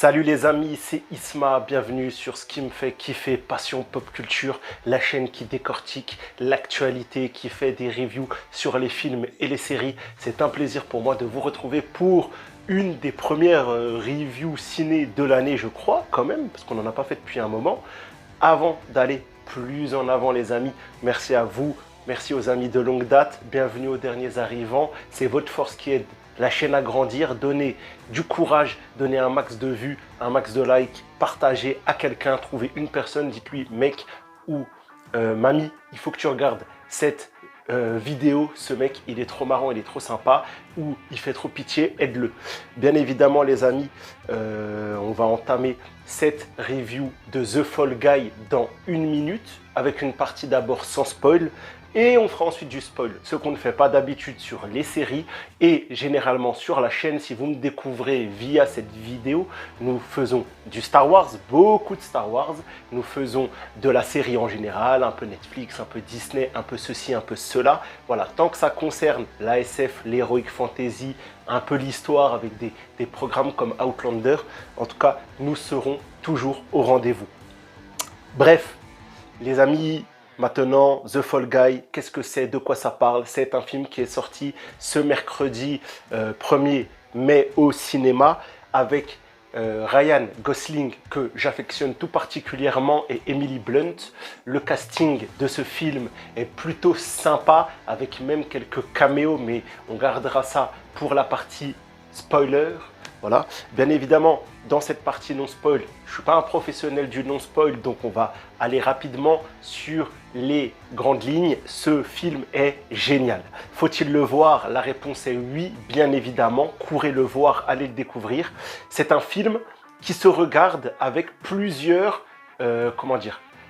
Salut les amis, c'est Isma, bienvenue sur ce qui me fait kiffer, Passion Pop Culture, la chaîne qui décortique l'actualité, qui fait des reviews sur les films et les séries. C'est un plaisir pour moi de vous retrouver pour une des premières reviews ciné de l'année, je crois, quand même, parce qu'on n'en a pas fait depuis un moment. Avant d'aller plus en avant les amis, merci à vous, merci aux amis de longue date, bienvenue aux derniers arrivants, c'est votre force qui aide la chaîne à grandir, donnez du courage, donnez un max de vues, un max de likes, partagez à quelqu'un, trouvez une personne, dites-lui mec ou mamie, il faut que tu regardes cette vidéo, ce mec il est trop marrant, il est trop sympa, ou il fait trop pitié, aide-le. Bien évidemment les amis, on va entamer cette review de The Fall Guy dans 1 minute, avec une partie d'abord sans spoil, et on fera ensuite du spoil, ce qu'on ne fait pas d'habitude sur les séries et généralement sur la chaîne. Si vous me découvrez via cette vidéo, nous faisons du Star Wars, beaucoup de Star Wars. Nous faisons de la série en général, un peu Netflix, un peu Disney, un peu ceci, un peu cela. Voilà, tant que ça concerne l'ASF, l'Heroic Fantasy, un peu l'histoire avec des programmes comme Outlander, en tout cas, nous serons toujours au rendez-vous. Bref, les amis, maintenant, The Fall Guy, qu'est-ce que c'est? De quoi ça parle? C'est un film qui est sorti ce mercredi 1er mai au cinéma avec Ryan Gosling, que j'affectionne tout particulièrement, et Emily Blunt. Le casting de ce film est plutôt sympa, avec même quelques caméos, mais on gardera ça pour la partie spoiler. Voilà, bien évidemment, dans cette partie non-spoil, je ne suis pas un professionnel du non-spoil, donc on va aller rapidement sur les grandes lignes. Ce film est génial. Faut-il le voir? La réponse est oui, bien évidemment. Courez le voir, allez le découvrir. C'est un film qui se regarde avec plusieurs,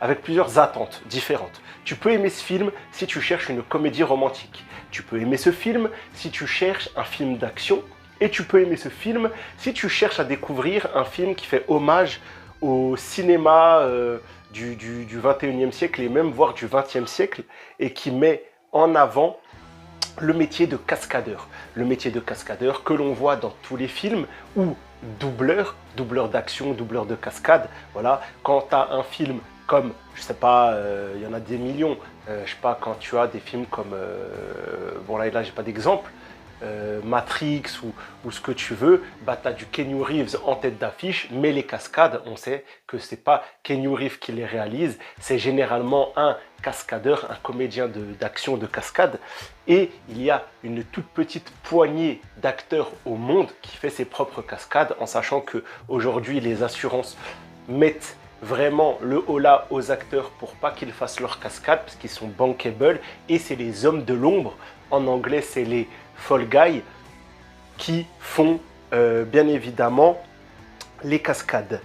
avec plusieurs attentes différentes. Tu peux aimer ce film si tu cherches une comédie romantique. Tu peux aimer ce film si tu cherches un film d'action. Et tu peux aimer ce film si tu cherches à découvrir un film qui fait hommage au cinéma du 21e siècle et même voire du 20e siècle et qui met en avant le métier de cascadeur. Le métier de cascadeur que l'on voit dans tous les films ou doubleur d'action, doubleur de cascade. Voilà, quand tu as un film comme, je sais pas, il y en a des millions, je sais pas, quand tu as des films comme, bon là j'ai pas d'exemple, Matrix ou ce que tu veux, bah, tu as du Keanu Reeves en tête d'affiche, mais les cascades, on sait que ce n'est pas Keanu Reeves qui les réalise, c'est généralement un cascadeur, un comédien d'action de cascade, et il y a une toute petite poignée d'acteurs au monde qui fait ses propres cascades, en sachant qu'aujourd'hui les assurances mettent vraiment le holà aux acteurs pour pas qu'ils fassent leurs cascades, parce qu'ils sont bankable, et c'est les hommes de l'ombre, en anglais c'est les Fall Guy, qui font bien évidemment les cascades.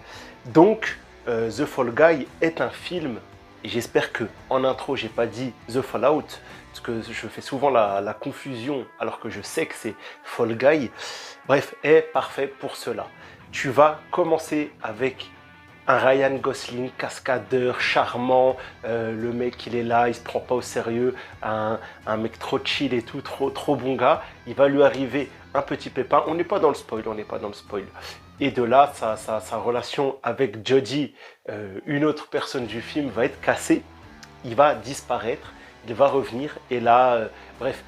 Donc The Fall Guy est un film, et j'espère que en intro j'ai pas dit The Fallout, parce que je fais souvent la confusion alors que je sais que c'est Fall Guy. Bref, est parfait pour cela. Tu vas commencer avec un Ryan Gosling, cascadeur, charmant, le mec il est là, il se prend pas au sérieux, un mec trop chill et tout, trop bon gars. Il va lui arriver un petit pépin, on n'est pas dans le spoil, Et de là, sa relation avec Jodie, une autre personne du film, va être cassée, il va disparaître, il va revenir, et là, bref,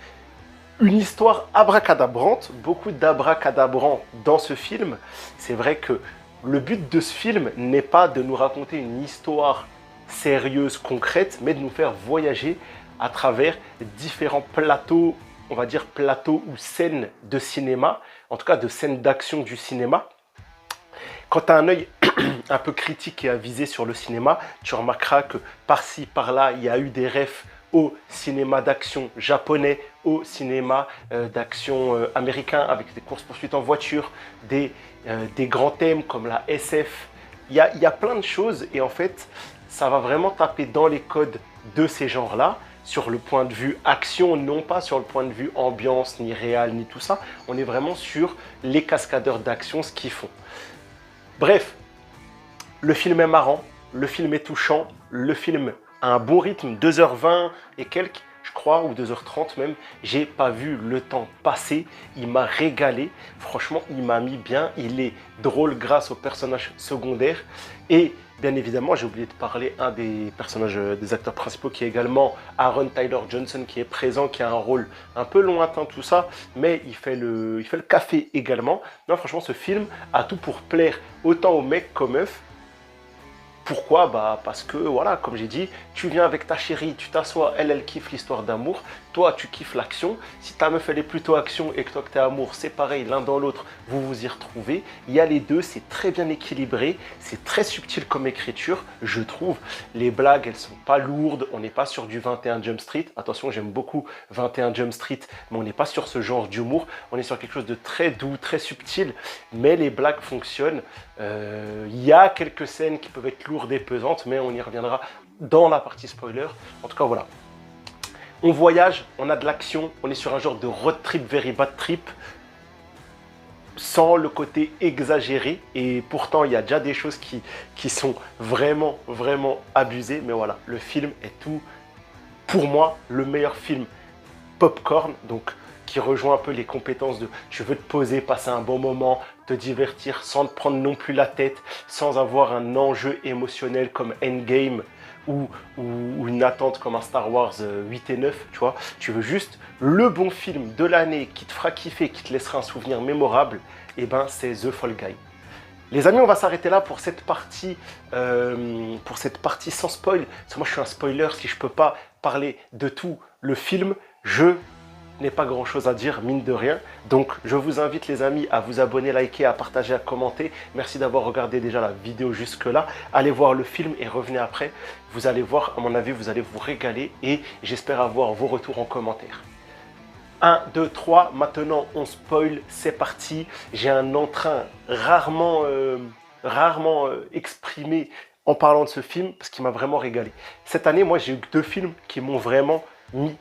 une histoire abracadabrante, beaucoup d'abracadabrants dans ce film. C'est vrai que le but de ce film n'est pas de nous raconter une histoire sérieuse, concrète, mais de nous faire voyager à travers différents plateaux, on va dire plateaux ou scènes de cinéma, en tout cas de scènes d'action du cinéma. Quand tu as un œil un peu critique et avisé sur le cinéma, tu remarqueras que par-ci, par-là, il y a eu des refs au cinéma d'action japonais, au cinéma d'action américain, avec des courses-poursuites en voiture, des grands thèmes comme la SF. Il y a plein de choses, et en fait, ça va vraiment taper dans les codes de ces genres-là, sur le point de vue action, non pas sur le point de vue ambiance, ni réal, ni tout ça. On est vraiment sur les cascadeurs d'action, ce qu'ils font. Bref, le film est marrant, le film est touchant, le film a un bon rythme, 2h20 et quelques. Je crois, ou 2h30 même. J'ai pas vu le temps passer. Il m'a régalé. Franchement, il m'a mis bien. Il est drôle grâce aux personnages secondaires. Et bien évidemment, j'ai oublié de parler un des personnages, des acteurs principaux, qui est également Aaron Tyler Johnson, qui est présent, qui a un rôle un peu lointain, tout ça, mais il fait le café également. Non, franchement, ce film a tout pour plaire autant aux mecs qu'aux meufs. Pourquoi? Bah parce que, voilà, comme j'ai dit, tu viens avec ta chérie, tu t'assois, elle kiffe l'histoire d'amour, toi, tu kiffes l'action. Si ta meuf, elle est plutôt action et que toi, que t'es amour, c'est pareil, l'un dans l'autre, vous vous y retrouvez. Il y a les deux, c'est très bien équilibré, c'est très subtil comme écriture, je trouve. Les blagues, elles sont pas lourdes, on n'est pas sur du 21 Jump Street. Attention, j'aime beaucoup 21 Jump Street, mais on n'est pas sur ce genre d'humour. On est sur quelque chose de très doux, très subtil, mais les blagues fonctionnent. Il y a quelques scènes qui peuvent être lourdes et pesantes, mais on y reviendra dans la partie spoiler. En tout cas, voilà. On voyage, on a de l'action, on est sur un genre de road trip, very bad trip, sans le côté exagéré. Et pourtant, il y a déjà des choses qui sont vraiment, vraiment abusées. Mais voilà, le film est tout, pour moi, le meilleur film popcorn, donc qui rejoint un peu les compétences de tu veux te poser, passer un bon moment, te divertir sans te prendre non plus la tête, sans avoir un enjeu émotionnel comme Endgame ou une attente comme un Star Wars 8 et 9, tu vois. Tu veux juste le bon film de l'année qui te fera kiffer, qui te laissera un souvenir mémorable, et ben c'est The Fall Guy. Les amis, on va s'arrêter là pour cette partie sans spoil. Parce que moi, je suis un spoiler. Si je peux pas parler de tout le film, je n'ai pas grand chose à dire, mine de rien. Donc, je vous invite, les amis, à vous abonner, liker, à partager, à commenter. Merci d'avoir regardé déjà la vidéo jusque-là. Allez voir le film et revenez après. Vous allez voir, à mon avis, vous allez vous régaler et j'espère avoir vos retours en commentaire. 1, 2, 3, maintenant on spoil, c'est parti. J'ai un entrain rarement exprimé en parlant de ce film parce qu'il m'a vraiment régalé. Cette année, moi j'ai eu deux films qui m'ont vraiment mis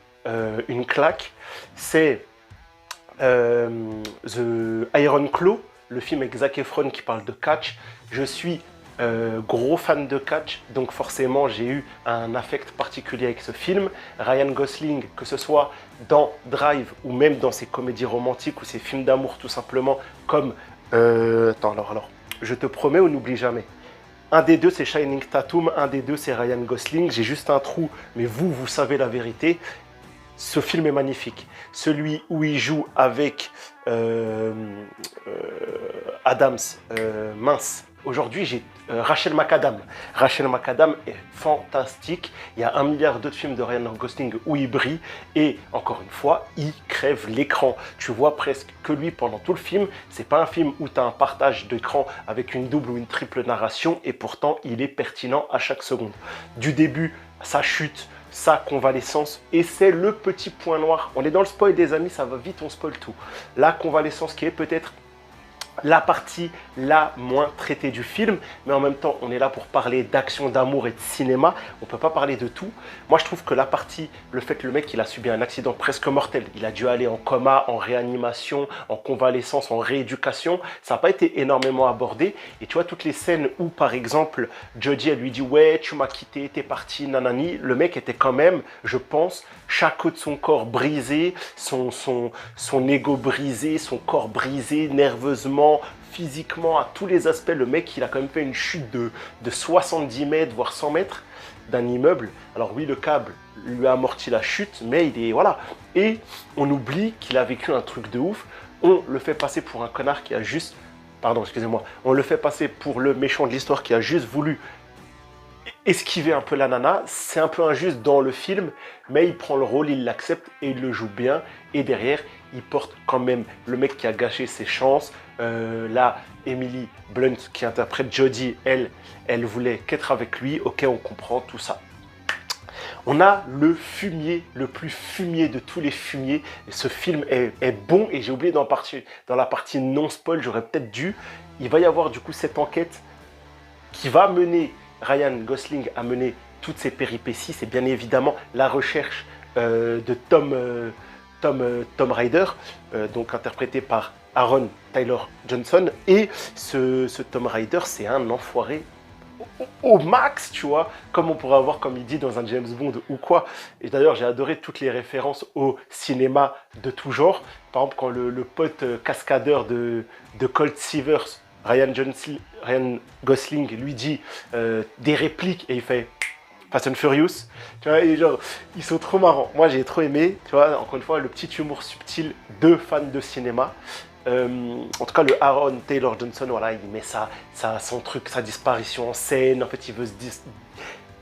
une claque. C'est The Iron Claw, le film avec Zac Efron qui parle de catch. Je suis gros fan de catch, donc forcément j'ai eu un affect particulier avec ce film. Ryan Gosling, que ce soit dans Drive ou même dans ses comédies romantiques ou ses films d'amour tout simplement, comme attends, alors, je te promets, on n'oublie jamais. Un des deux c'est Shining Tatum, un des deux c'est Ryan Gosling. J'ai juste un trou, mais vous savez la vérité. Ce film est magnifique. Celui où il joue avec Adams, mince. Aujourd'hui, j'ai Rachel McAdams. Rachel McAdams est fantastique. Il y a 1 milliard d'autres films de Ryan Gosling où il brille. Et encore une fois, il crève l'écran. Tu vois presque que lui pendant tout le film. C'est pas un film où tu as un partage d'écran avec une double ou une triple narration. Et pourtant, il est pertinent à chaque seconde. Du début, sa chute, sa convalescence, et c'est le petit point noir. On est dans le spoil, des amis, ça va vite, on spoil tout. La convalescence qui est peut-être la partie la moins traitée du film, mais en même temps, on est là pour parler d'action, d'amour et de cinéma. On ne peut pas parler de tout. Moi, je trouve que la partie, le fait que le mec, il a subi un accident presque mortel, il a dû aller en coma, en réanimation, en convalescence, en rééducation, ça n'a pas été énormément abordé. Et tu vois, toutes les scènes où, par exemple, Jodie, elle lui dit « Ouais, tu m'as quitté, t'es parti, nanani », le mec était quand même, je pense, chaque os de son corps brisé, son ego brisé, son corps brisé, nerveusement, physiquement, à tous les aspects. Le mec, il a quand même fait une chute de 70 mètres, voire 100 mètres d'un immeuble. Alors oui, le câble lui a amorti la chute, mais il est... Voilà. Et on oublie qu'il a vécu un truc de ouf. On le fait passer pour un connard qui a juste... Pardon, excusez-moi. On le fait passer pour le méchant de l'histoire qui a juste voulu esquiver un peu la nana. C'est un peu injuste dans le film, mais il prend le rôle, il l'accepte et il le joue bien. Et derrière, il porte quand même le mec qui a gâché ses chances. Là, Emily Blunt qui interprète Jodie, elle voulait qu'être avec lui. Ok, on comprend tout ça. On a le fumier, le plus fumier de tous les fumiers. Et ce film est bon et j'ai oublié dans la partie non spoil, j'aurais peut-être dû. Il va y avoir du coup cette enquête qui va mener Ryan Gosling à mener toutes ces péripéties. C'est bien évidemment la recherche de Tom Ryder, donc interprété par Aaron Tyler Johnson. Et ce Tom Ryder, c'est un enfoiré au max, tu vois, comme on pourrait avoir, comme il dit, dans un James Bond ou quoi. Et d'ailleurs, j'ai adoré toutes les références au cinéma de tout genre. Par exemple, quand le pote cascadeur de Colt Seavers, Ryan Gosling, lui dit des répliques et il fait Fast and Furious, tu vois, et genre, ils sont trop marrants. Moi, j'ai trop aimé, tu vois, encore une fois, le petit humour subtil de fans de cinéma. En tout cas, le Aaron Taylor Johnson, voilà, il met son truc, sa disparition en scène. En fait,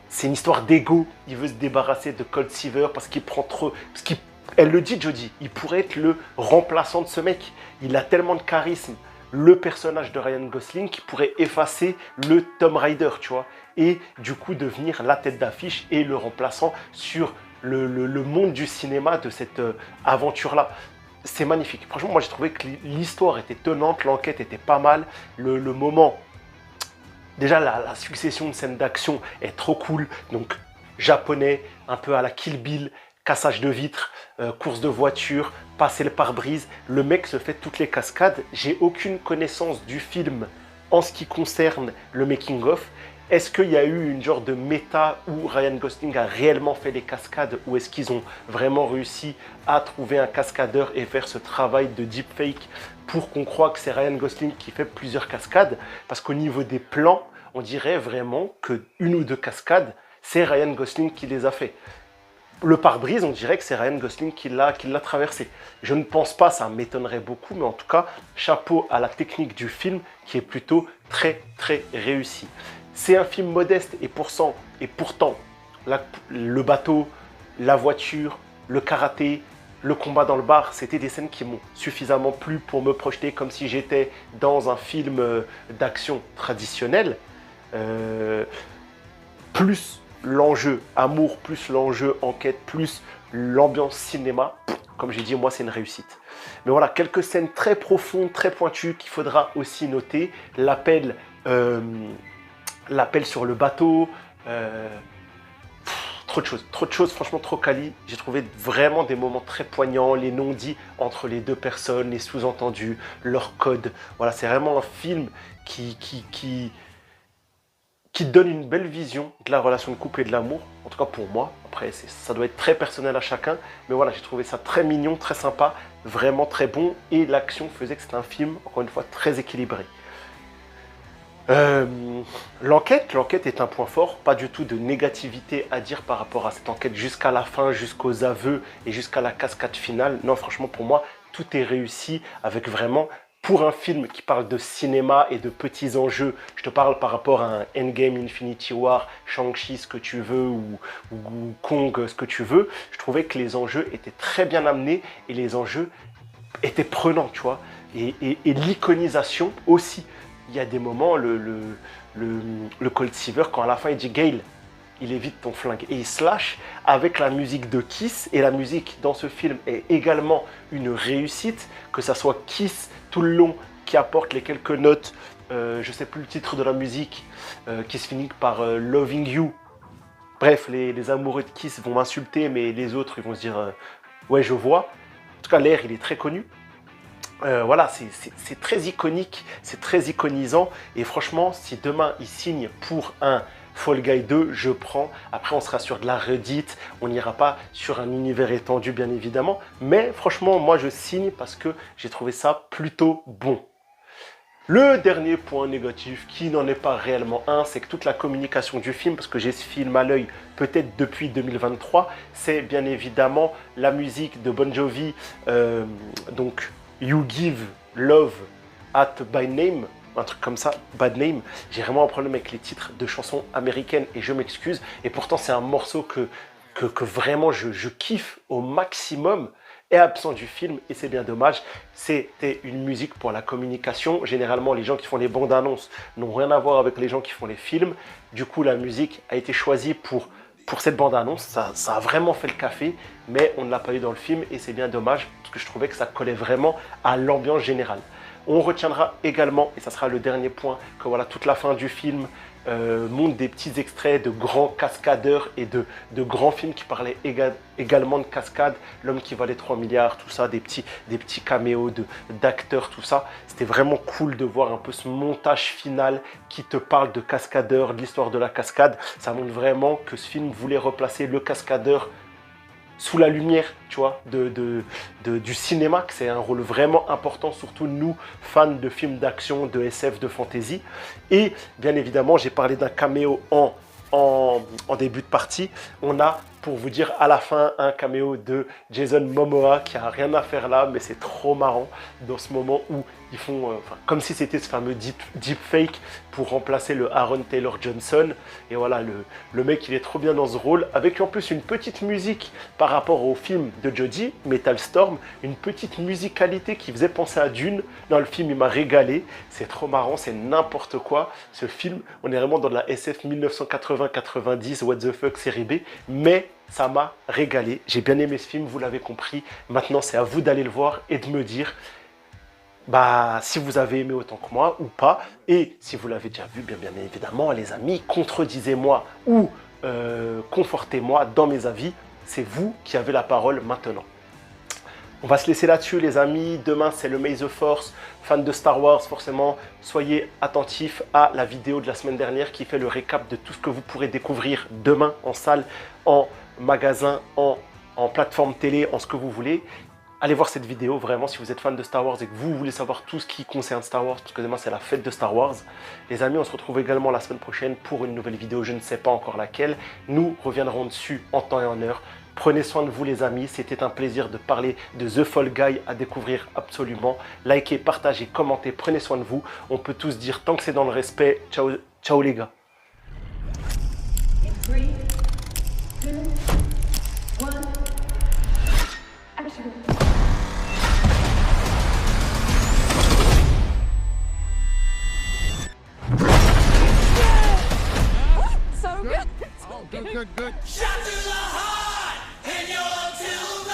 c'est une histoire d'ego. Il veut se débarrasser de Colt Seaver parce qu'il prend trop. Elle le dit, Jodie, il pourrait être le remplaçant de ce mec. Il a tellement de charisme, le personnage de Ryan Gosling, qui pourrait effacer le Tomb Raider, tu vois, et du coup devenir la tête d'affiche et le remplaçant sur le monde du cinéma de cette aventure-là. C'est magnifique. Franchement, moi j'ai trouvé que l'histoire était tenante, l'enquête était pas mal, le moment, déjà la succession de scènes d'action est trop cool, donc japonais, un peu à la Kill Bill, cassage de vitres, course de voiture, passer le pare-brise, le mec se fait toutes les cascades. J'ai aucune connaissance du film en ce qui concerne le making-of. Est-ce qu'il y a eu une genre de méta où Ryan Gosling a réellement fait les cascades ou est-ce qu'ils ont vraiment réussi à trouver un cascadeur et faire ce travail de deepfake pour qu'on croie que c'est Ryan Gosling qui fait plusieurs cascades? Parce qu'au niveau des plans, on dirait vraiment qu'une ou deux cascades, c'est Ryan Gosling qui les a fait. Le pare-brise, on dirait que c'est Ryan Gosling qui l'a traversé. Je ne pense pas, ça m'étonnerait beaucoup, mais en tout cas, chapeau à la technique du film qui est plutôt très très réussi. C'est un film modeste et pourtant le bateau, la voiture, le karaté, le combat dans le bar, c'était des scènes qui m'ont suffisamment plu pour me projeter comme si j'étais dans un film d'action traditionnel. Plus l'enjeu amour, plus l'enjeu enquête, plus l'ambiance cinéma, comme j'ai dit, moi c'est une réussite. Mais voilà, quelques scènes très profondes, très pointues qu'il faudra aussi noter. L'appel sur le bateau, trop de choses, franchement trop quali. J'ai trouvé vraiment des moments très poignants, les non-dits entre les deux personnes, les sous-entendus, leur code. Voilà, c'est vraiment un film qui donne une belle vision de la relation de couple et de l'amour, en tout cas pour moi. Après, ça doit être très personnel à chacun, mais voilà, j'ai trouvé ça très mignon, très sympa, vraiment très bon, et l'action faisait que c'était un film, encore une fois, très équilibré. L'enquête est un point fort, pas du tout de négativité à dire par rapport à cette enquête jusqu'à la fin, jusqu'aux aveux et jusqu'à la cascade finale. Non, franchement, pour moi, tout est réussi avec vraiment, pour un film qui parle de cinéma et de petits enjeux, je te parle par rapport à un Endgame, Infinity War, Shang-Chi, ce que tu veux, ou Kong, ce que tu veux, je trouvais que les enjeux étaient très bien amenés et les enjeux étaient prenants, tu vois, et l'iconisation aussi. Il y a des moments, le Colt Seaver, quand à la fin il dit Gale, il évite ton flingue et il se lâche avec la musique de Kiss. Et la musique dans ce film est également une réussite, que ça soit Kiss tout le long qui apporte les quelques notes, je ne sais plus le titre de la musique, qui se finit par Loving You. Bref, les amoureux de Kiss vont m'insulter, mais les autres ils vont se dire ouais, je vois. En tout cas, l'air il est très connu. Voilà, c'est très iconique, c'est très iconisant. Et franchement, si demain il signe pour un Fall Guy 2, je prends. Après, on sera sur de la redite, on n'ira pas sur un univers étendu, bien évidemment. Mais franchement, moi, je signe parce que j'ai trouvé ça plutôt bon. Le dernier point négatif, qui n'en est pas réellement un, c'est que toute la communication du film, parce que j'ai ce film à l'œil peut-être depuis 2023, c'est bien évidemment la musique de Bon Jovi, donc You Give Love at By Name, un truc comme ça, Bad Name. J'ai vraiment un problème avec les titres de chansons américaines et je m'excuse. Et pourtant, c'est un morceau que vraiment je kiffe au maximum, est absent du film et c'est bien dommage. C'était une musique pour la communication. Généralement, les gens qui font les bandes annonces n'ont rien à voir avec les gens qui font les films. Du coup, la musique a été choisie pour cette bande-annonce. Ça a vraiment fait le café, mais on ne l'a pas eu dans le film et c'est bien dommage parce que je trouvais que ça collait vraiment à l'ambiance générale. On retiendra également, et ça sera le dernier point, que voilà, toute la fin du film, montre des petits extraits de grands cascadeurs et de grands films qui parlaient également de cascade. L'homme qui valait 3 milliards, tout ça, des petits caméos d'acteurs, tout ça. C'était vraiment cool de voir un peu ce montage final qui te parle de cascadeurs, de l'histoire de la cascade. Ça montre vraiment que ce film voulait replacer le cascadeur sous la lumière, tu vois, du cinéma, que c'est un rôle vraiment important, surtout nous, fans de films d'action, de SF, de fantasy. Et bien évidemment, j'ai parlé d'un caméo en début de partie. On a, pour vous dire, à la fin, un caméo de Jason Momoa qui a rien à faire là, mais c'est trop marrant dans ce moment où ils font, comme si c'était ce fameux deepfake pour remplacer le Aaron Taylor Johnson. Et voilà, le mec, il est trop bien dans ce rôle, avec en plus une petite musique par rapport au film de Jodie, Metal Storm, une petite musicalité qui faisait penser à Dune. Dans le film, il m'a régalé, c'est trop marrant, c'est n'importe quoi. Ce film, on est vraiment dans de la SF 1980-90, what the fuck, série B, mais ça m'a régalé. J'ai bien aimé ce film, vous l'avez compris. Maintenant, c'est à vous d'aller le voir et de me dire si vous avez aimé autant que moi ou pas. Et si vous l'avez déjà vu, bien évidemment, les amis, contredisez-moi ou confortez-moi dans mes avis. C'est vous qui avez la parole maintenant. On va se laisser là-dessus, les amis. Demain, c'est le May the Force. Fans de Star Wars, forcément, soyez attentifs à la vidéo de la semaine dernière qui fait le récap de tout ce que vous pourrez découvrir demain en salle, en magasin, en plateforme télé, en ce que vous voulez. Allez voir cette vidéo, vraiment, si vous êtes fan de Star Wars et que vous voulez savoir tout ce qui concerne Star Wars, parce que demain, c'est la fête de Star Wars. Les amis, on se retrouve également la semaine prochaine pour une nouvelle vidéo, je ne sais pas encore laquelle. Nous reviendrons dessus en temps et en heure. Prenez soin de vous, les amis. C'était un plaisir de parler de The Fall Guy à découvrir absolument. Likez, partagez, commentez, prenez soin de vous. On peut tous dire, tant que c'est dans le respect, ciao, ciao les gars. Good. Shot to the heart, and you're too